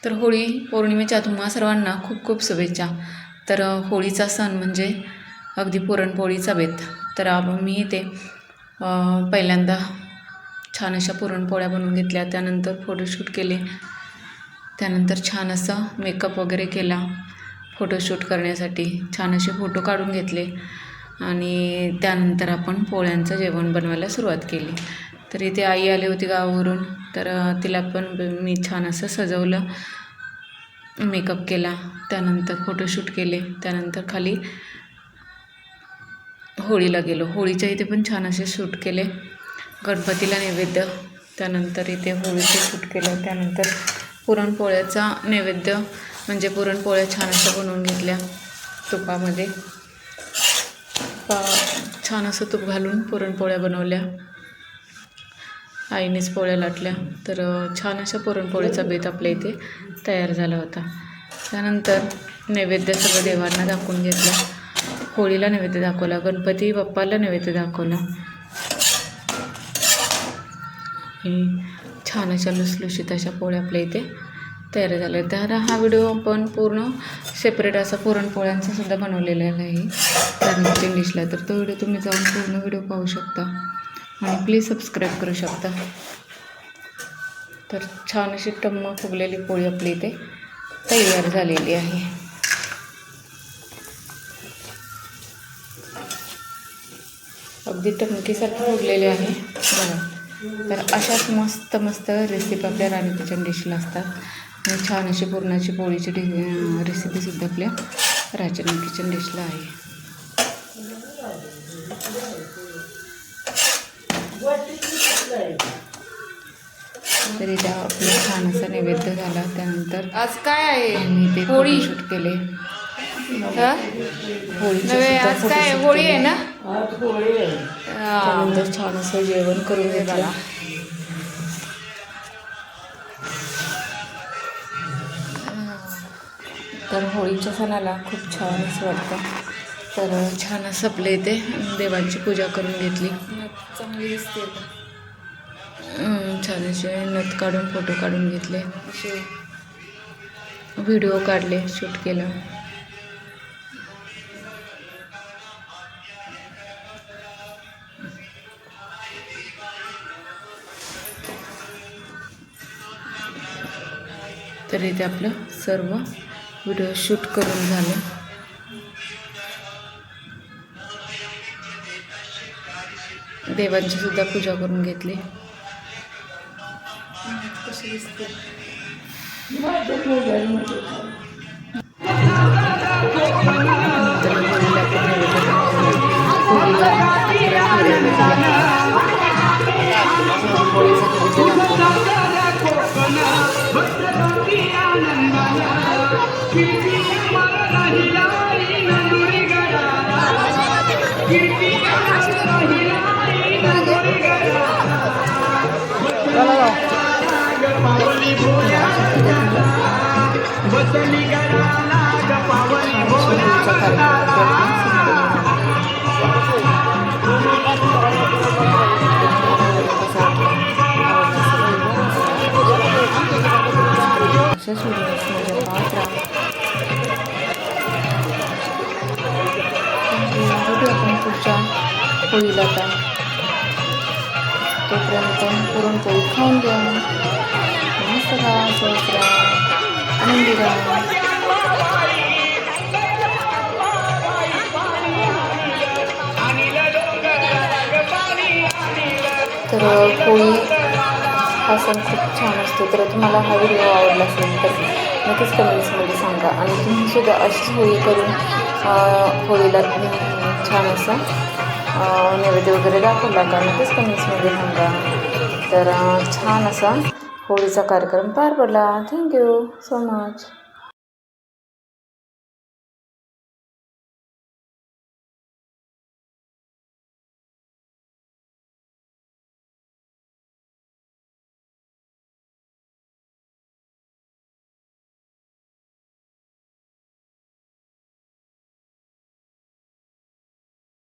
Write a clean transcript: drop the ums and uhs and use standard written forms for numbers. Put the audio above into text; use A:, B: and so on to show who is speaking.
A: तर होळी पौर्णिमेच्या तुम्हा सर्वांना खूप खूप शुभेच्छा. तर होळीचा सण म्हणजे अगदी पुरणपोळीचा बेत. तर मी इथे पहिल्यांदा छान अशा पुरणपोळ्या बनवून घेतल्या, त्यानंतर फोटोशूट केले, त्यानंतर छान असा मेकअप वगैरे केला. फोटोशूट करण्यासाठी छान असे फोटो काढून घेतले आणि त्यानंतर आपण पोळ्यांचं जेवण बनवायला सुरुवात केली. तर इथे आई आली होती गावावरून, तर तिला पण मी छान असं सजवलं, मेकअप केला, त्यानंतर फोटोशूट केले, त्यानंतर खाली होळीला गेलो. होळीच्या इथे पण छान असे शूट केले, गणपतीला नैवेद्य, त्यानंतर इथे होळीचे शूट केलं, त्यानंतर पुरणपोळ्याचा नैवेद्य म्हणजे पुरणपोळ्या छान अशा बनवून घेतल्या तुपामध्ये. छान असं तूप घालून पुरणपोळ्या बनवल्या, आईनेच पोळ्या लाटल्या. तर छान अशा पुरणपोळीचा बेत आपल्या इथे तयार झाला होता. त्यानंतर नैवेद्य सगळं देवांना दाखवून घेतला, होळीला नैवेद्य दाखवला, गणपती बाप्पाला नैवेद्य दाखवला. छान अशा लुसलुशीत अशा पोळ्या आपल्या इथे तयार झाल्या. तर हा व्हिडिओ आपण पूर्ण सेपरेट असा पुरणपोळ्यांचा सुद्धा बनवलेला आहे त्यानंतर इंग्लिशला. तर तो व्हिडिओ तुम्ही जाऊन पूर्ण व्हिडिओ पाहू शकता आणि प्लीज सबस्क्राईब करू शकता. तर छान अशी टम्म फुगलेली पोळी आपली इथे तयार झालेली आहे. अगदी टमकीसारखी फुगलेली आहे बघा. तर अशाच मस्त मस्त रेसिपी आपल्या राणी किचन डिशला असतात आणि छान अशी पुरणाची पोळीची रेसिपीसुद्धा आपल्या राणी किचन डिशला आहे. तर इथे आपला छान असा नैवेद्य झाला. त्यानंतर
B: आज काय आहे?
A: आम्ही ते
B: होळी
A: शूट केले.
B: आज काय होळी आहे ना?
A: त्यानंतर छान असं जेवण करून घेतलं. तर होळीच्या सणाला खूप छान असं वाटतं. तर छान असं आपल्या इथे देवांची पूजा करून घेतली.
B: चांगली दिसते.
A: छान असे नथ काढून फोटो काढून घेतले, व्हिडिओ काढले, शूट केलं. तर इथे आपलं सर्व व्हिडिओ शूट करून झालं. देवांची सुद्धा पूजा करून घेतली.
B: कशी दिसते?
A: पुढच्या होळीला आता तोपर्यंत पुरणपोळी खाऊन घ्या, मस्त खा, स्वस्त राहा, आनंदी राहा. तर होळी हा सण खूप छान असतो. तर तुम्हाला हा व्हिडिओ आवडला असेल तर नक्कीच कमेंट्समध्ये सांगा आणि तुम्हीसुद्धा अशीच होळी करून होळीला छान असं नैवेद्य वगैरे दाखवला का नक्कीच कमेंट्समध्ये सांगा. तर छान असा होळीचा कार्यक्रम पार पडला. Thank you so much.